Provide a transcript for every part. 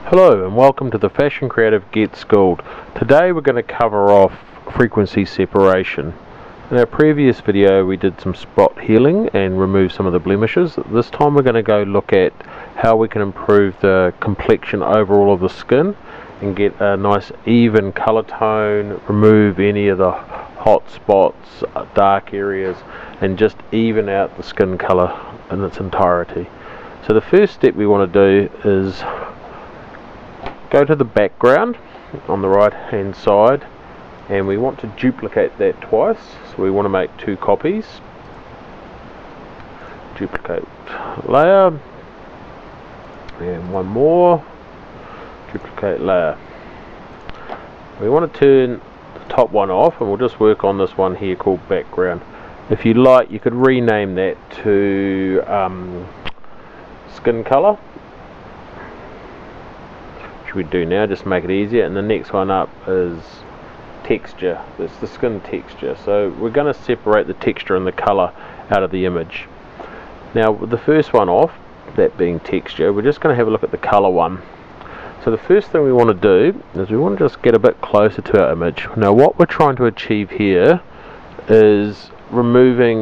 Hello and welcome to the Fashion Creative Get Schooled. Today we're going to cover off frequency separation. In our previous video we did some spot healing and remove some of the blemishes. This time we're going to go look at how we can improve the complexion overall of the skin and get a nice even color tone, remove any of the hot spots, dark areas, and just even out the skin color in its entirety. So the first step we want to do is go to the background on the right hand side, and we want to duplicate that twice. So we want to make 2 copies. Duplicate layer, and one more, duplicate layer. We want to turn the top one off, and we'll just work on this one here called background. If you like, you could rename that to skin color, which we do now, just make it easier. And the next one up is texture. That's the skin texture. So we're going to separate the texture and the color out of the image. Now with the first one off, that being texture, we're just going to have a look at the color one. So the first thing we want to do is we want to just get a bit closer to our image. Now what we're trying to achieve here is removing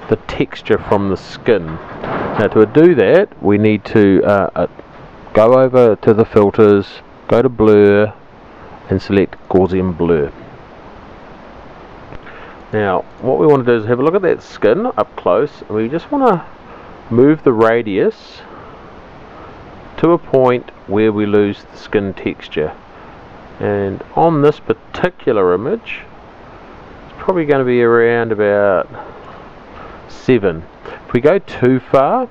the texture from the skin. Now to do that, we need to go over to the filters, go to blur, and select Gaussian Blur. Now what we want to do is have a look at that skin up close, and we just want to move the radius to a point where we lose the skin texture. And on this particular image, it's probably going to be around about 7. If we go too far,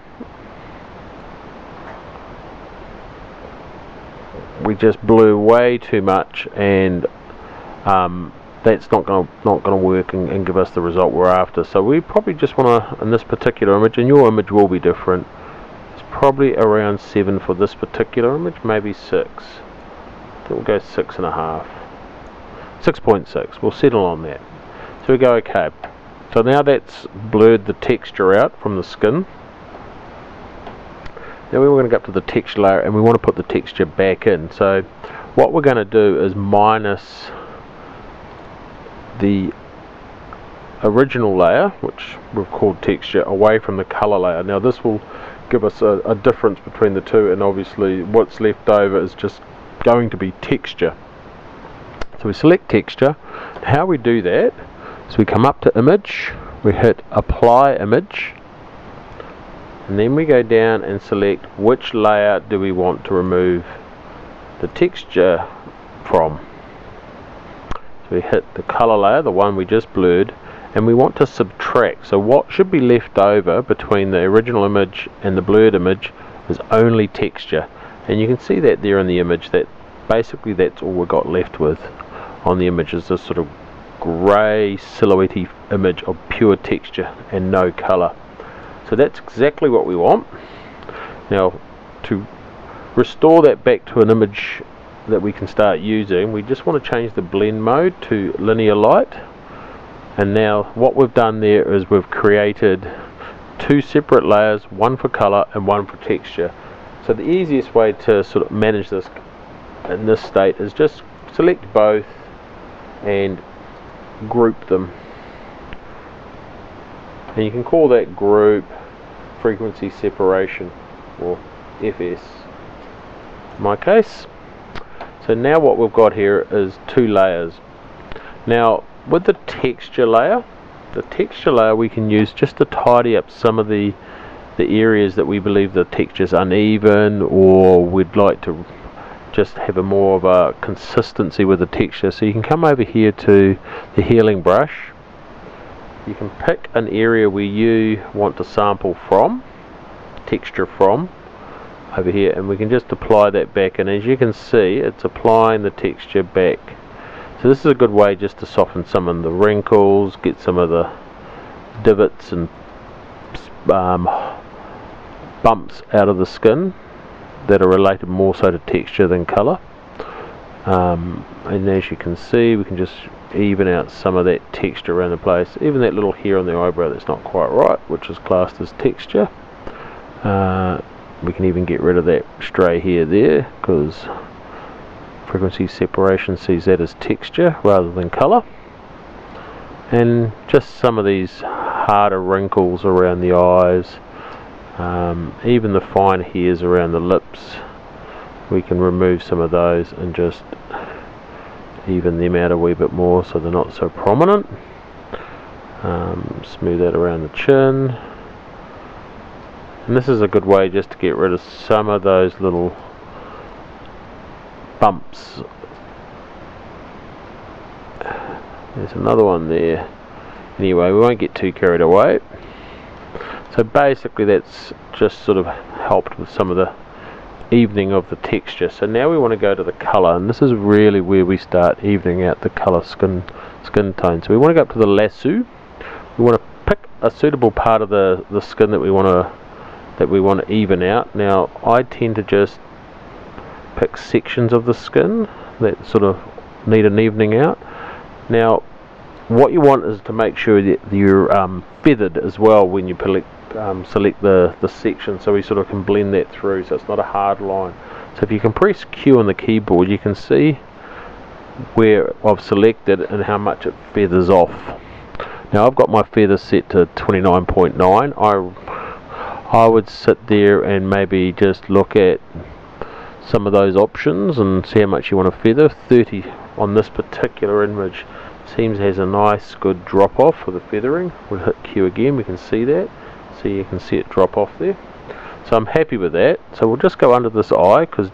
we just blur way too much, and that's not going to work and give us the result we're after. So we probably just want to, in this particular image, and your image will be different, it's probably around 7 for this particular image, maybe 6. I think we'll go 6.5, 6.6. We'll settle on that. So we go okay. So now that's blurred the texture out from the skin. Now we're going to go up to the texture layer, and we want to put the texture back in. So what we're going to do is minus the original layer, which we've called texture, away from the color layer. Now this will give us a difference between the two, and obviously what's left over is just going to be texture. So we select texture. How we do that is we come up to image, we hit apply image, and then we go down and select which layer do we want to remove the texture from. So we hit the color layer, the one we just blurred, and we want to subtract. So what should be left over between the original image and the blurred image is only texture. And you can see that there in the image, that basically that's all we got left with on the image, is this sort of grey silhouette image of pure texture and no color. So that's exactly what we want. Now to restore that back to an image that we can start using, we just want to change the blend mode to linear light. And now what we've done there is we've created 2 separate layers, one for color and one for texture. So the easiest way to sort of manage this in this state is just select both and group them. And you can call that group frequency separation, or FS in my case. So now what we've got here is 2 layers. Now with the texture layer we can use just to tidy up some of the areas that we believe the texture is uneven, or we'd like to just have a more of a consistency with the texture. So you can come over here to the healing brush. You can pick an area where you want to sample from, texture from, over here, and we can just apply that back, and as you can see it's applying the texture back. So this is a good way just to soften some of the wrinkles, get some of the divots and bumps out of the skin that are related more so to texture than color. And as you can see, we can just even out some of that texture around the place, even that little hair on the eyebrow that's not quite right, which is classed as texture. we can even get rid of that stray hair there, because frequency separation sees that as texture rather than colour. And just some of these harder wrinkles around the eyes, even the fine hairs around the lips, we can remove some of those and just even them out a wee bit more so they're not so prominent. Smooth that around the chin, and this is a good way just to get rid of some of those little bumps. There's another one there. Anyway, we won't get too carried away. So basically that's just sort of helped with some of the evening of the texture. So now we want to go to the colour, and this is really where we start evening out the colour skin tone. So we want to go up to the lasso. We want to pick a suitable part of the skin that we want to even out. Now I tend to just pick sections of the skin that sort of need an evening out. Now what you want is to make sure that you're feathered as well when you select the section, so we sort of can blend that through so it's not a hard line. So if you can press Q on the keyboard, you can see where I've selected and how much it feathers off. Now I've got my feather set to 29.9. I would sit there and maybe just look at some of those options and see how much you want to feather. 30 on this particular image seems has a nice good drop off for the feathering. We'll hit Q again, we can see that. So you can see it drop off there. So I'm happy with that. So we'll just go under this eye, because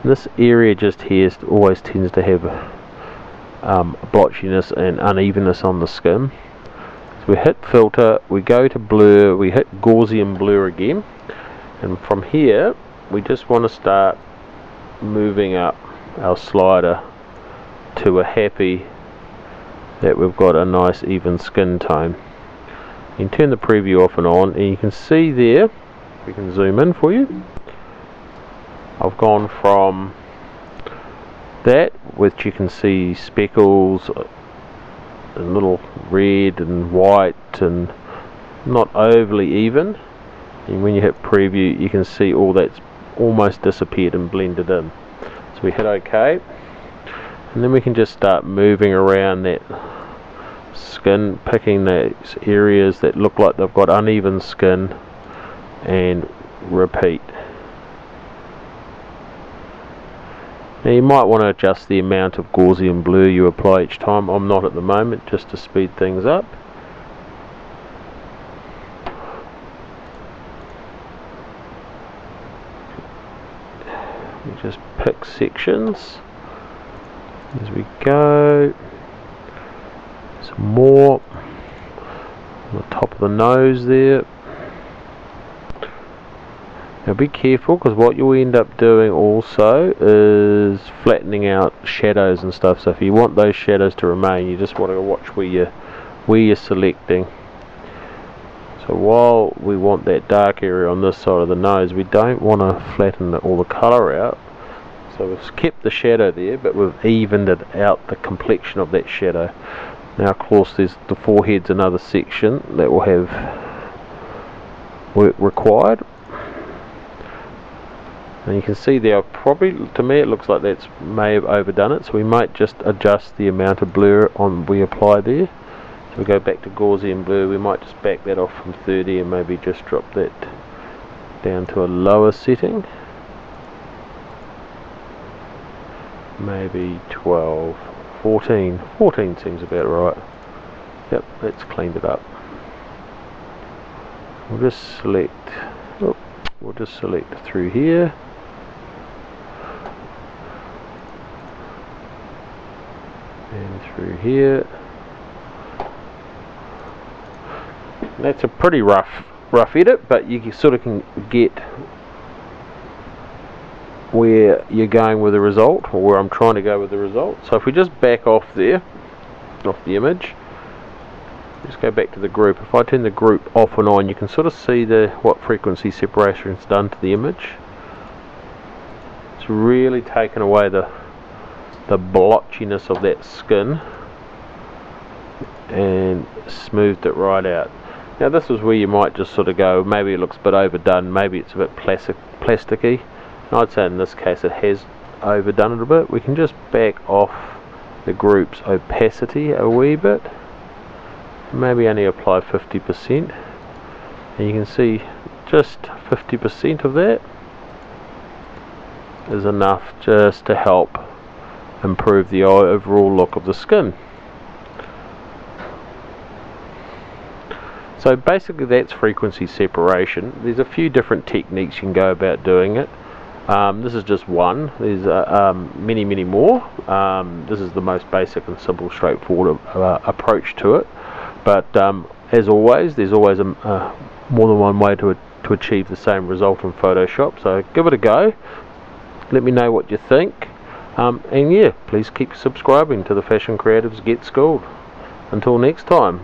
this area just here always tends to have blotchiness and unevenness on the skin. So we hit filter, we go to blur, we hit Gaussian blur again, and from here we just want to start moving up our slider to a happy that we've got a nice even skin tone. You can turn the preview off and on, and you can see there, we can zoom in for you, I've gone from that, which you can see speckles and little red and white and not overly even, and when you hit preview you can see all that's almost disappeared and blended in. So we hit OK, and then we can just start moving around that skin, picking those areas that look like they've got uneven skin, and repeat. Now you might want to adjust the amount of Gaussian blur you apply each time. I'm not at the moment, just to speed things up. We just pick sections as we go. Some more on the top of the nose there. Now be careful, because what you'll end up doing also is flattening out shadows and stuff. So if you want those shadows to remain, you just want to watch where you're selecting. So while we want that dark area on this side of the nose, we don't want to flatten all the colour out. So we've kept the shadow there, but we've evened it out, the complexion of that shadow. Now of course there's the forehead's another section that will have work required. And you can see there, probably, to me it looks like that's may have overdone it, so we might just adjust the amount of blur we apply there. So we go back to Gaussian blur, we might just back that off from 30 and maybe just drop that down to a lower setting. Maybe 12, 14 seems about right. Yep, that's cleaned it up. We'll just select through here, and through here. That's a pretty rough edit, but you sort of can get where you're going with the result, or where I'm trying to go with the result. So if we just back off there, off the image, just go back to the group. If I turn the group off and on, you can sort of see what frequency separation has done to the image. It's really taken away the blotchiness of that skin and smoothed it right out. Now this is where you might just sort of go, maybe it looks a bit overdone, maybe it's a bit plasticky. And I'd say in this case it has overdone it a bit. We can just back off the group's opacity a wee bit, maybe only apply 50%, and you can see just 50% of that is enough just to help improve the overall look of the skin. So basically that's frequency separation. There's a few different techniques you can go about doing it. This is just one. There's many more. This is the most basic and simple, straightforward approach to it. But as always, there's always more than one way to achieve the same result in Photoshop. So give it a go. Let me know what you think. And yeah, please keep subscribing to the Fashion Creatives Get Schooled. Until next time.